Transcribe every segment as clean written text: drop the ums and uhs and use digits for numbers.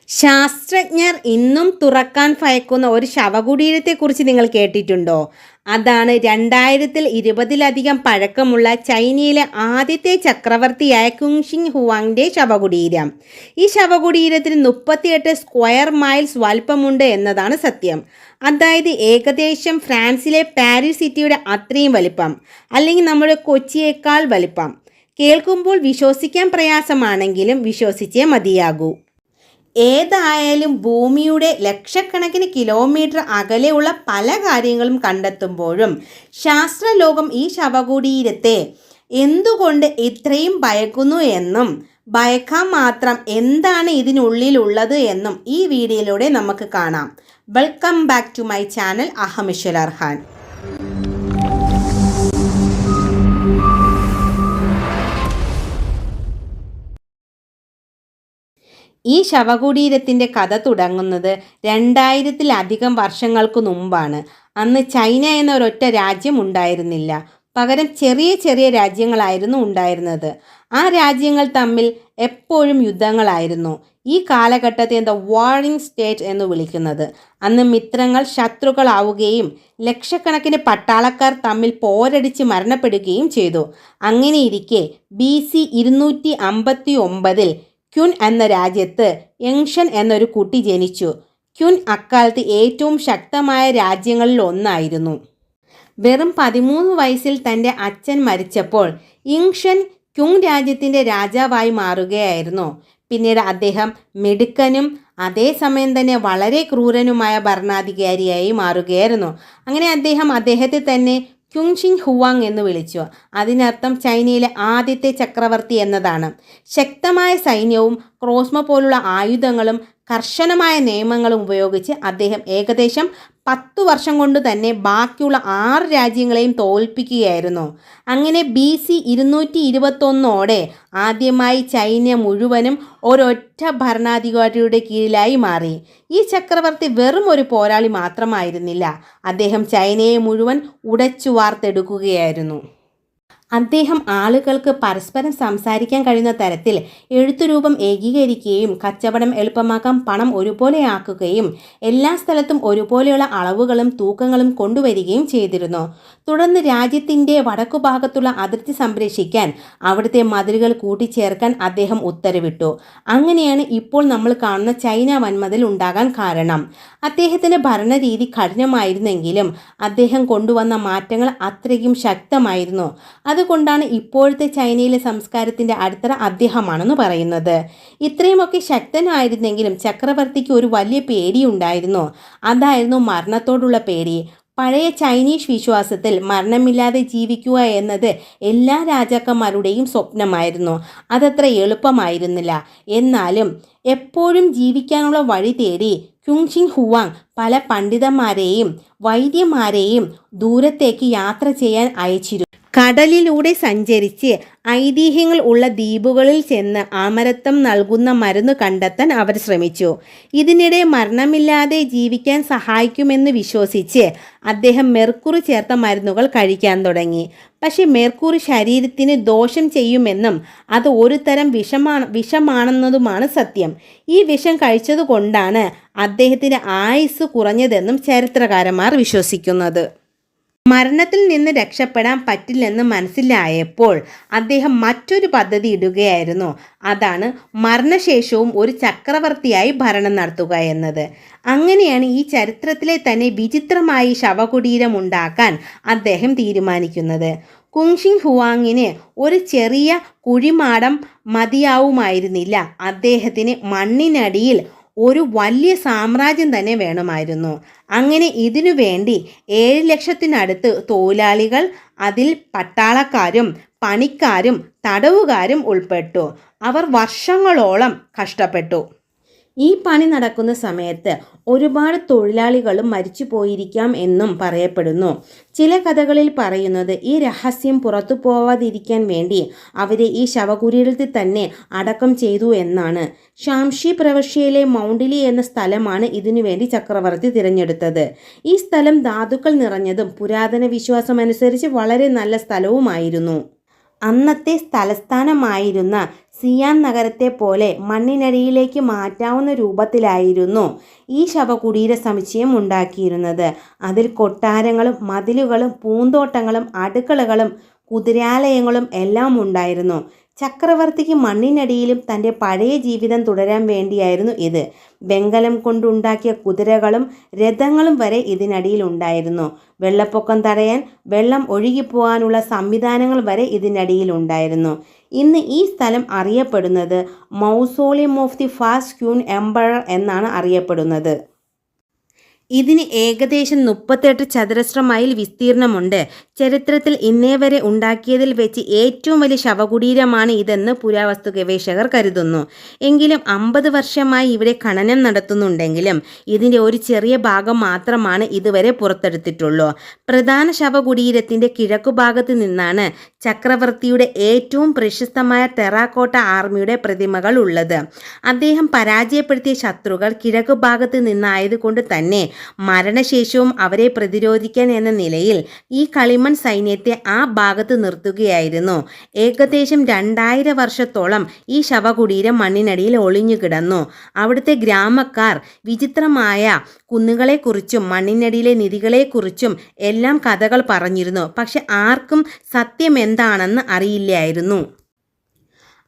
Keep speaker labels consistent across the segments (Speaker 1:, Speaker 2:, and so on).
Speaker 1: ശാസ്ത്രജ്ഞർ ഇന്നും തുറക്കാൻ ഭയക്കുന്ന ഒരു ശവകുടീരത്തെക്കുറിച്ച് നിങ്ങൾ കേട്ടിട്ടുണ്ടോ? അതാണ് 2020-ലധികം പഴക്കമുള്ള ചൈനയിലെ ആദ്യത്തെ ചക്രവർത്തിയായ കുങ്ഷിങ് ഹുവാങ്ങിൻ്റെ ശവകുടീരം. ഈ ശവകുടീരത്തിന് 38 സ്ക്വയർ മൈൽസ് വലിപ്പമുണ്ട് എന്നതാണ് സത്യം. അതായത് ഏകദേശം ഫ്രാൻസിലെ പാരീസ് സിറ്റിയുടെ അത്രയും വലിപ്പം, അല്ലെങ്കിൽ നമ്മുടെ കൊച്ചിയേക്കാൾ വലിപ്പം. കേൾക്കുമ്പോൾ വിശ്വസിക്കാൻ പ്രയാസമാണെങ്കിലും വിശ്വസിച്ചേ മതിയാകൂ. ഏതായാലും ഭൂമിയുടെ ലക്ഷക്കണക്കിന് കിലോമീറ്റർ അകലെയുള്ള പല കാര്യങ്ങളും കണ്ടെത്തുമ്പോഴും ശാസ്ത്രലോകം ഈ ശവകുടീരത്തെ എന്തുകൊണ്ട് ഇത്രയും ഭയക്കുന്നു എന്നും ഭയക്കാൻ മാത്രം എന്താണ് ഇതിനുള്ളിലുള്ളത് എന്നും ഈ വീഡിയോയിലൂടെ നമുക്ക് കാണാം. Welcome back to my channel അഹമിഷൽ അർഹാൻ. ഈ ശവകുടീരത്തിൻ്റെ കഥ തുടങ്ങുന്നത് 2000-ലധികം വർഷങ്ങൾക്ക് മുമ്പാണ്. അന്ന് ചൈന എന്ന ഒരൊറ്റ രാജ്യം ഉണ്ടായിരുന്നില്ല. പകരം ചെറിയ ചെറിയ രാജ്യങ്ങളായിരുന്നു ഉണ്ടായിരുന്നത്. ആ രാജ്യങ്ങൾ തമ്മിൽ എപ്പോഴും യുദ്ധങ്ങളായിരുന്നു. ഈ കാലഘട്ടത്തെ വാറിംഗ് സ്റ്റേറ്റ് എന്ന് വിളിക്കുന്നത്. അന്ന് മിത്രങ്ങൾ ശത്രുക്കളാവുകയും ലക്ഷക്കണക്കിന് പട്ടാളക്കാർ തമ്മിൽ പോരടിച്ച് മരണപ്പെടുകയും ചെയ്തു. അങ്ങനെയിരിക്കെ BC 259-ൽ ക്യുൻ എന്ന രാജ്യത്ത് യങ്ഷൻ എന്നൊരു കുട്ടി ജനിച്ചു. ക്യുൻ അക്കാലത്ത് ഏറ്റവും ശക്തമായ രാജ്യങ്ങളിൽ ഒന്നായിരുന്നു. വെറും 13 വയസ്സിൽ തൻ്റെ അച്ഛൻ മരിച്ചപ്പോൾ യങ്ഷൻ ക്യുൻ രാജ്യത്തിൻ്റെ രാജാവായി മാറുകയായിരുന്നു. പിന്നീട് അദ്ദേഹം മിടുക്കനും അതേസമയം തന്നെ വളരെ ക്രൂരനുമായ ഭരണാധികാരിയായി മാറുകയായിരുന്നു. അങ്ങനെ അദ്ദേഹത്തെ തന്നെ കുങ്ഷിങ് ഹുവാങ് എന്ന് വിളിച്ചു. അതിനർത്ഥം ചൈനയിലെ ആദ്യത്തെ ചക്രവർത്തി എന്നതാണ്. ശക്തമായ സൈന്യവും ക്രോസ്മോ പോലുള്ള ആയുധങ്ങളും കർശനമായ നിയമങ്ങളും ഉപയോഗിച്ച് അദ്ദേഹം ഏകദേശം 10 വർഷം കൊണ്ട് തന്നെ ബാക്കിയുള്ള 6 രാജ്യങ്ങളെയും തോൽപ്പിക്കുകയായിരുന്നു. അങ്ങനെ BC 221ഓടെ ആദ്യമായി ചൈന മുഴുവനും ഒരൊറ്റ ഭരണാധികാരിയുടെ കീഴിലായി മാറി. ഈ ചക്രവർത്തി വെറും ഒരു പോരാളി മാത്രമായിരുന്നില്ല. അദ്ദേഹം ചൈനയെ മുഴുവൻ ഉടച്ചു വാർത്തെടുക്കുകയായിരുന്നു. അദ്ദേഹം ആളുകൾക്ക് പരസ്പരം സംസാരിക്കാൻ കഴിയുന്ന തരത്തിൽ എഴുത്തുരൂപം ഏകീകരിക്കുകയും കച്ചവടം എളുപ്പമാക്കാൻ പണം ഒരുപോലെയാക്കുകയും എല്ലാ സ്ഥലത്തും ഒരുപോലെയുള്ള അളവുകളും തൂക്കങ്ങളും കൊണ്ടുവരികയും ചെയ്തിരുന്നു. തുടർന്ന് രാജ്യത്തിൻ്റെ വടക്കുഭാഗത്തുള്ള അതിർത്തി സംരക്ഷിക്കാൻ അവിടുത്തെ മതിലുകൾ കൂട്ടിച്ചേർക്കാൻ അദ്ദേഹം ഉത്തരവിട്ടു. അങ്ങനെയാണ് ഇപ്പോൾ നമ്മൾ കാണുന്ന ചൈന വൻമതിൽ ഉണ്ടാകാൻ കാരണം. അദ്ദേഹത്തിൻ്റെ ഭരണരീതി കഠിനമായിരുന്നെങ്കിലും അദ്ദേഹം കൊണ്ടുവന്ന മാറ്റങ്ങൾ അത്രയ്ക്കും ശക്തമായിരുന്നു. അതുകൊണ്ടാണ് ഇപ്പോഴത്തെ ചൈനയിലെ സംസ്കാരത്തിൻ്റെ അടിത്തറ അദ്ദേഹമാണെന്ന് പറയുന്നത്. ഇത്രയുമൊക്കെ ശക്തനായിരുന്നെങ്കിലും ചക്രവർത്തിക്ക് ഒരു വലിയ പേടിയുണ്ടായിരുന്നു. അതായിരുന്നു മരണത്തോടുള്ള പേടി. പഴയ ചൈനീസ് വിശ്വാസത്തിൽ മരണമില്ലാതെ ജീവിക്കുക എന്നത് എല്ലാ രാജാക്കന്മാരുടെയും സ്വപ്നമായിരുന്നു. അതത്ര എളുപ്പമായിരുന്നില്ല. എന്നാലും എപ്പോഴും ജീവിക്കാനുള്ള വഴി തേടി കുങ്ഷിങ് ഹുവാങ് പല പണ്ഡിതന്മാരെയും വൈദ്യന്മാരെയും ദൂരത്തേക്ക് യാത്ര ചെയ്യാൻ അയച്ചിരുന്നു. കടലിലൂടെ സഞ്ചരിച്ച് ഐതിഹ്യങ്ങൾ ഉള്ള ദ്വീപുകളിൽ ചെന്ന് അമരത്വം നൽകുന്ന മരുന്ന് കണ്ടെത്താൻ അവർ ശ്രമിച്ചു. ഇതിനിടെ മരണമില്ലാതെ ജീവിക്കാൻ സഹായിക്കുമെന്ന് വിശ്വസിച്ച് അദ്ദേഹം മെർക്കുറി ചേർത്ത മരുന്നുകൾ കഴിക്കാൻ തുടങ്ങി. പക്ഷേ മെർക്കുറി ശരീരത്തിന് ദോഷം ചെയ്യുമെന്നും അത് ഒരു തരം വിഷമാണെന്നതുമാണ് സത്യം. ഈ വിഷം കഴിച്ചതുകൊണ്ടാണ് അദ്ദേഹത്തിൻ്റെ ആയുസ് കുറഞ്ഞതെന്നും ചരിത്രകാരന്മാർ വിശ്വസിക്കുന്നത്. മരണത്തിൽ നിന്ന് രക്ഷപ്പെടാൻ പറ്റില്ലെന്ന് മനസ്സിലായപ്പോൾ അദ്ദേഹം മറ്റൊരു പദ്ധതി ഇടുകയായിരുന്നു. അതാണ് മരണശേഷവും ഒരു ചക്രവർത്തിയായി ഭരണം നടത്തുക എന്നത്. അങ്ങനെയാണ് ഈ ചരിത്രത്തിലെ തന്നെ വിചിത്രമായി ശവകുടീരം ഉണ്ടാക്കാൻ അദ്ദേഹം തീരുമാനിക്കുന്നത്. കുങ്ഷിങ് ഹുവാങ്ങിന് ഒരു ചെറിയ കുഴിമാടം മതിയാവുമായിരുന്നില്ല. അദ്ദേഹത്തിന് മണ്ണിനടിയിൽ ഒരു വലിയ സാമ്രാജ്യം തന്നെ വേണമായിരുന്നു. അങ്ങനെ ഇതിനു വേണ്ടി 7 ലക്ഷത്തിനടുത്ത് തൊഴിലാളികൾ, അതിൽ പട്ടാളക്കാരും പണിക്കാരും തടവുകാരും ഉൾപ്പെട്ടു. അവർ വർഷങ്ങളോളം കഷ്ടപ്പെട്ടു. ഈ പണി നടക്കുന്ന സമയത്ത് ഒരുപാട് തൊഴിലാളികളും മരിച്ചു പോയിരിക്കാം എന്നും പറയപ്പെടുന്നു. ചില കഥകളിൽ പറയുന്നത് ഈ രഹസ്യം പുറത്തു പോവാതിരിക്കാൻ വേണ്ടി അവരെ ഈ ശവകുടീരത്തിൽ തന്നെ അടക്കം ചെയ്തു എന്നാണ്. ഷാംഷി പ്രവിശ്യയിലെ മൗണ്ട്ലി എന്ന സ്ഥലമാണ് ഇതിനുവേണ്ടി ചക്രവർത്തി തിരഞ്ഞെടുത്തത്. ഈ സ്ഥലം ധാതുക്കൾ നിറഞ്ഞതും പുരാതന വിശ്വാസമനുസരിച്ച് വളരെ നല്ല സ്ഥലവുമായിരുന്നു. അന്നത്തെ തലസ്ഥാനമായിരുന്ന സിയാൻ നഗരത്തെ പോലെ മണ്ണിനടിയിലേക്ക് മാറ്റാവുന്ന രൂപത്തിലായിരുന്നു ഈ ശവകുടീര സമുച്ചയം ഉണ്ടാക്കിയിരുന്നത്. അതിൽ കൊട്ടാരങ്ങളും മതിലുകളും പൂന്തോട്ടങ്ങളും അടുക്കളകളും കുതിരാലയങ്ങളും എല്ലാം ഉണ്ടായിരുന്നു. ചക്രവർത്തിക്ക് മണ്ണിനടിയിലും തൻ്റെ പഴയ ജീവിതം തുടരാൻ വേണ്ടിയായിരുന്നു ഇത്. വെങ്കലം കൊണ്ടുണ്ടാക്കിയ കുതിരകളും രഥങ്ങളും വരെ ഇതിനടിയിൽ ഉണ്ടായിരുന്നു. വെള്ളപ്പൊക്കം തടയാൻ വെള്ളം ഒഴുകിപ്പോകാനുള്ള സംവിധാനങ്ങൾ വരെ ഇതിനടിയിൽ ഉണ്ടായിരുന്നു. ഇന്ന് ഈ സ്ഥലം അറിയപ്പെടുന്നത് mausoleum of the first queen emperor എന്നാണ് അറിയപ്പെടുന്നത്. ഇതിന് ഏകദേശം 38 ചതുരശ്ര മൈൽ വിസ്തീർണമുണ്ട്. ചരിത്രത്തിൽ ഇന്നേ വരെ ഉണ്ടാക്കിയതിൽ വെച്ച് ഏറ്റവും വലിയ ശവകുടീരമാണ് ഇതെന്ന് പുരാവസ്തു ഗവേഷകർ കരുതുന്നു. എങ്കിലും 50 വർഷമായി ഇവിടെ ഖനനം നടത്തുന്നുണ്ടെങ്കിലും ഇതിൻ്റെ ഒരു ചെറിയ ഭാഗം മാത്രമാണ് ഇതുവരെ പുറത്തെടുത്തിട്ടുള്ളൂ. പ്രധാന ശവകുടീരത്തിൻ്റെ കിഴക്കുഭാഗത്ത് നിന്നാണ് ചക്രവർത്തിയുടെ ഏറ്റവും പ്രശസ്തമായ ടെറാക്കോട്ട ആർമിയുടെ പ്രതിമകൾ ഉള്ളത്. അദ്ദേഹം പരാജയപ്പെടുത്തിയ ശത്രുക്കൾ കിഴക്കുഭാഗത്ത് നിന്നായതുകൊണ്ട് തന്നെ മരണശേഷവും അവരെ പ്രതിരോധിക്കാൻ എന്ന നിലയിൽ ഈ കളിമൺ സൈന്യത്തെ ആ ഭാഗത്ത് നിർത്തുകയായിരുന്നു. ഏകദേശം 2000 വർഷത്തോളം ഈ ശവകുടീരം മണ്ണിനടിയിൽ ഒളിഞ്ഞു കിടന്നു. അവിടുത്തെ ഗ്രാമക്കാർ വിചിത്രമായ കുന്നുകളെക്കുറിച്ചും മണ്ണിനടിയിലെ നിധികളെക്കുറിച്ചും എല്ലാം കഥകൾ പറഞ്ഞിരുന്നു. പക്ഷെ ആർക്കും സത്യം എന്താണെന്ന് അറിയില്ലായിരുന്നു.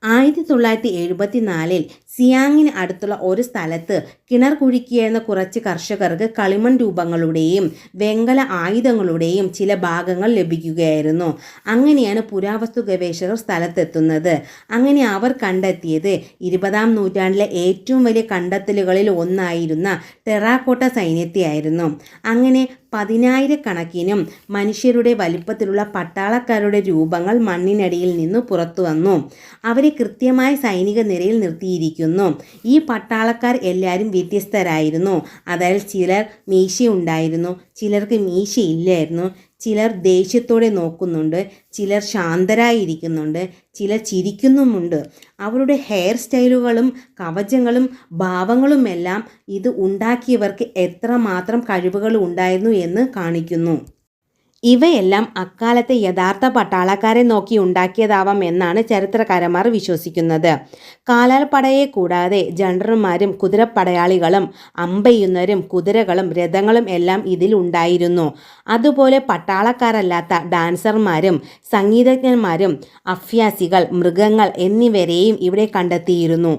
Speaker 1: 1974 സിയാങ്ങിന് അടുത്തുള്ള ഒരു സ്ഥലത്ത് കിണർ കുഴിക്കുകയെന്ന കുറച്ച് കർഷകർക്ക് കളിമൺ രൂപങ്ങളുടെയും വെങ്കല ആയുധങ്ങളുടെയും ചില ഭാഗങ്ങൾ ലഭിക്കുകയായിരുന്നു. അങ്ങനെയാണ് പുരാവസ്തു ഗവേഷകർ സ്ഥലത്തെത്തുന്നത്. അങ്ങനെ അവർ കണ്ടെത്തിയത് 20-ാം നൂറ്റാണ്ടിലെ ഏറ്റവും വലിയ കണ്ടെത്തലുകളിൽ ഒന്നായിരുന്ന ടെറാക്കോട്ട സൈന്യത്തെയായിരുന്നു. അങ്ങനെ 10,000-കണക്കിനും മനുഷ്യരുടെ വലിപ്പത്തിലുള്ള പട്ടാളക്കാരുടെ രൂപങ്ങൾ മണ്ണിനടിയിൽ നിന്ന് പുറത്തു വന്നു. അവരെ കൃത്യമായ സൈനിക നിരയിൽ നിർത്തിയിരിക്കുന്നു. ഈ പട്ടാളക്കാർ എല്ലാവരും വ്യത്യസ്തരായിരുന്നു. അതായത് ചിലർ മീശയുണ്ടായിരുന്നു, ചിലർക്ക് മീശയില്ലായിരുന്നു, ചിലർ ദേഷ്യത്തോടെ നോക്കുന്നുണ്ട്, ചിലർ ശാന്തരായിരിക്കുന്നുണ്ട്, ചിലർ ചിരിക്കുന്നുമുണ്ട്. അവരുടെ ഹെയർ സ്റ്റൈലുകളും കവചങ്ങളും ഭാവങ്ങളുമെല്ലാം ഇത് ഉണ്ടാക്കിയവർക്ക് എത്രമാത്രം കഴിവുകൾ ഉണ്ടായിരുന്നു എന്ന് കാണിക്കുന്നു. ഇവയെല്ലാം അക്കാലത്തെ യഥാർത്ഥ പട്ടാളക്കാരെ നോക്കി ഉണ്ടാക്കിയതാവാം എന്നാണ് ചരിത്രകാരന്മാർ വിശ്വസിക്കുന്നത്. കാലാൾപ്പടയെ കൂടാതെ ജനറൽമാരും കുതിരപ്പടയാളികളും അമ്പെയ്യുന്നവരും കുതിരകളും രഥങ്ങളും എല്ലാം ഇതിൽ ഉണ്ടായിരുന്നു. അതുപോലെ പട്ടാളക്കാരല്ലാത്ത ഡാൻസർമാരും സംഗീതജ്ഞന്മാരും അഭ്യാസികൾ, മൃഗങ്ങൾ എന്നിവരെയും ഇവിടെ കണ്ടെത്തിയിരുന്നു.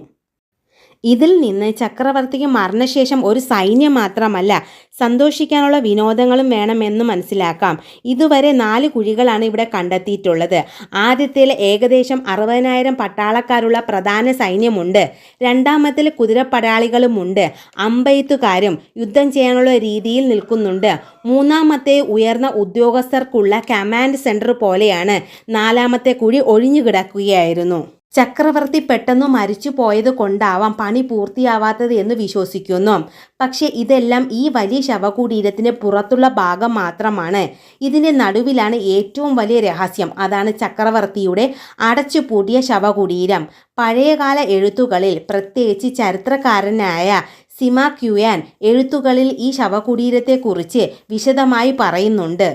Speaker 1: ഇതിൽ നിന്ന് ചക്രവർത്തിക്ക് മരണശേഷം ഒരു സൈന്യം മാത്രമല്ല സന്തോഷിക്കാനുള്ള വിനോദങ്ങളും വേണമെന്ന് മനസ്സിലാക്കാം. ഇതുവരെ 4 കുഴികളാണ് ഇവിടെ കണ്ടെത്തിയിട്ടുള്ളത്. ആദ്യത്തിൽ ഏകദേശം 60,000 പട്ടാളക്കാരുള്ള പ്രധാന സൈന്യമുണ്ട്. രണ്ടാമത്തിൽ കുതിരപ്പടയാളികളുമുണ്ട്. അമ്പെയ്ത്തുകാരും യുദ്ധം ചെയ്യാനുള്ള രീതിയിൽ നിൽക്കുന്നുണ്ട്. മൂന്നാമത്തെ ഉയർന്ന ഉദ്യോഗസ്ഥർക്കുള്ള കമാൻഡ് സെൻറ്റർ പോലെയാണ്. 4-മത്തെ കുഴി ഒഴിഞ്ഞു കിടക്കുകയായിരുന്നു. ചക്രവർത്തി പെട്ടെന്ന് മരിച്ചു പോയത് കൊണ്ടാവാം പണി പൂർത്തിയാവാത്തത് എന്ന് വിശ്വസിക്കുന്നു. പക്ഷേ ഇതെല്ലാം ഈ വലിയ ശവകുടീരത്തിന് പുറത്തുള്ള ഭാഗം മാത്രമാണ്. ഇതിൻ്റെ നടുവിലാണ് ഏറ്റവും വലിയ രഹസ്യം. അതാണ് ചക്രവർത്തിയുടെ അടച്ചുപൂട്ടിയ ശവകുടീരം. പഴയകാല എഴുത്തുകളിൽ, പ്രത്യേകിച്ച് ചരിത്രകാരനായ സിമ ക്യുയാൻ എഴുത്തുകളിൽ ഈ ശവകുടീരത്തെക്കുറിച്ച് വിശദമായി പറയുന്നുണ്ട്.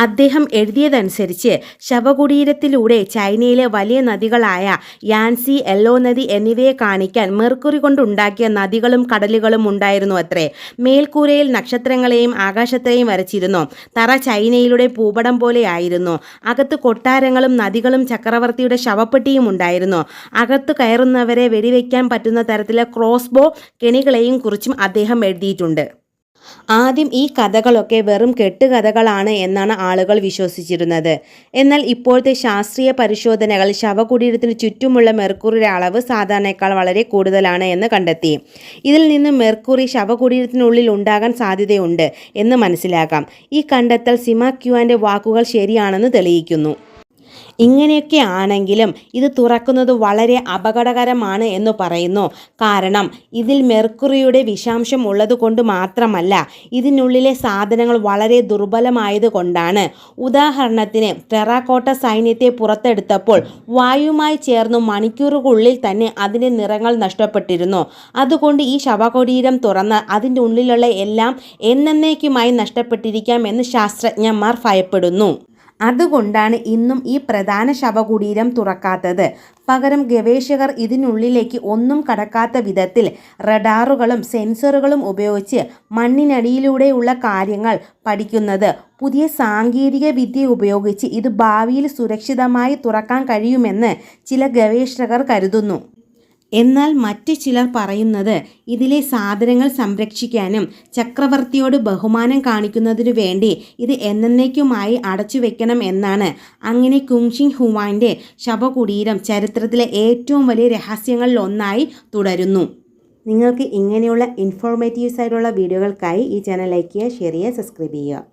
Speaker 1: അദ്ദേഹം എഴുതിയതനുസരിച്ച് ശവകുടീരത്തിലൂടെ ചൈനയിലെ വലിയ നദികളായ യാൻസി, യെല്ലോ നദി എന്നിവയെ കാണിക്കാൻ മെർക്കുറി കൊണ്ടുണ്ടാക്കിയ നദികളും കടലുകളും ഉണ്ടായിരുന്നു അത്രേ. മേൽക്കൂരയിൽ നക്ഷത്രങ്ങളെയും ആകാശത്തെയും വരച്ചിരുന്നു. തറ ചൈനയിലൂടെ ഭൂപടം പോലെയായിരുന്നു. അകത്ത് കൊട്ടാരങ്ങളും നദികളും ചക്രവർത്തിയുടെ ശവപ്പെട്ടിയും ഉണ്ടായിരുന്നു. അകത്ത് കയറുന്നവരെ വെടിവെക്കാൻ പറ്റുന്ന തരത്തിലെ ക്രോസ്ബോ കെണികളെയും കുറിച്ചും അദ്ദേഹം എഴുതിയിട്ടുണ്ട്. ആദ്യം ഈ കഥകളൊക്കെ വെറും കെട്ടുകഥകളാണ് എന്നാണ് ആളുകൾ വിശ്വസിച്ചിരുന്നത്. എന്നാൽ ഇപ്പോഴത്തെ ശാസ്ത്രീയ പരിശോധനകൾ ശവകുടീരത്തിന് ചുറ്റുമുള്ള മെർക്കുറിയുടെ അളവ് സാധാരണയേക്കാൾ വളരെ കൂടുതലാണ് എന്ന് കണ്ടെത്തി. ഇതിൽ നിന്ന് മെർക്കുറി ശവകുടീരത്തിനുള്ളിൽ ഉണ്ടാകാൻ സാധ്യതയുണ്ട് എന്ന് മനസ്സിലാക്കാം. ഈ കണ്ടെത്തൽ സിമ ക്യുയാൻ്റെ വാക്കുകൾ ശരിയാണെന്ന് തെളിയിക്കുന്നു. ഇങ്ങനെയൊക്കെ ആണെങ്കിലും ഇത് തുറക്കുന്നത് വളരെ അപകടകരമാണ് എന്ന് പറയുന്നു. കാരണം ഇതിൽ മെർക്കുറിയുടെ വിഷാംശം ഉള്ളതുകൊണ്ട് മാത്രമല്ല, ഇതിനുള്ളിലെ സാധനങ്ങൾ വളരെ ദുർബലമായതുകൊണ്ടാണ്. ഉദാഹരണത്തിന് ടെറാക്കോട്ട സൈന്യത്തെ പുറത്തെടുത്തപ്പോൾ വായുവുമായി ചേർന്ന് മണിക്കൂറുകൾക്കുള്ളിൽ തന്നെ അതിൻ്റെ നിറങ്ങൾ നഷ്ടപ്പെട്ടിരുന്നു. അതുകൊണ്ട് ഈ ശവകുടീരം തുറന്ന് അതിൻ്റെ ഉള്ളിലുള്ള എല്ലാം എന്നേക്കുമായി നഷ്ടപ്പെട്ടിരിക്കാം എന്ന് ശാസ്ത്രജ്ഞന്മാർ ഭയപ്പെടുന്നു. അതുകൊണ്ടാണ് ഇന്നും ഈ പ്രധാന ശവകുടീരം തുറക്കാത്തത്. പകരം ഗവേഷകർ ഇതിനുള്ളിലേക്ക് ഒന്നും കടക്കാത്ത വിധത്തിൽ റഡാറുകളും സെൻസറുകളും ഉപയോഗിച്ച് മണ്ണിനടിയിലൂടെയുള്ള കാര്യങ്ങൾ പഠിക്കുന്നത്. പുതിയ സാങ്കേതിക വിദ്യ ഉപയോഗിച്ച് ഇത് ഭാവിയിൽ സുരക്ഷിതമായി തുറക്കാൻ കഴിയുമെന്ന് ചില ഗവേഷകർ കരുതുന്നു. എന്നാൽ മറ്റു ചിലർ പറയുന്നത് ഇതിലെ സാധനങ്ങൾ സംരക്ഷിക്കാനും ചക്രവർത്തിയോട് ബഹുമാനം കാണിക്കുന്നതിനു വേണ്ടി ഇത് എന്നേക്കുമായി അടച്ചുവെക്കണം എന്നാണ്. അങ്ങനെ കുങ്ഷിൻ ഹുവാൻ്റെ ശവകുടീരം ചരിത്രത്തിലെ ഏറ്റവും വലിയ രഹസ്യങ്ങളിൽ ഒന്നായി തുടരുന്നു. നിങ്ങൾക്ക് ഇങ്ങനെയുള്ള ഇൻഫോർമേറ്റീവ്സ് ആയിട്ടുള്ള വീഡിയോകൾക്കായി ഈ ചാനൽ ലൈക്ക് ചെയ്യുക, ഷെയർ ചെയ്യുക, സബ്സ്ക്രൈബ് ചെയ്യുക.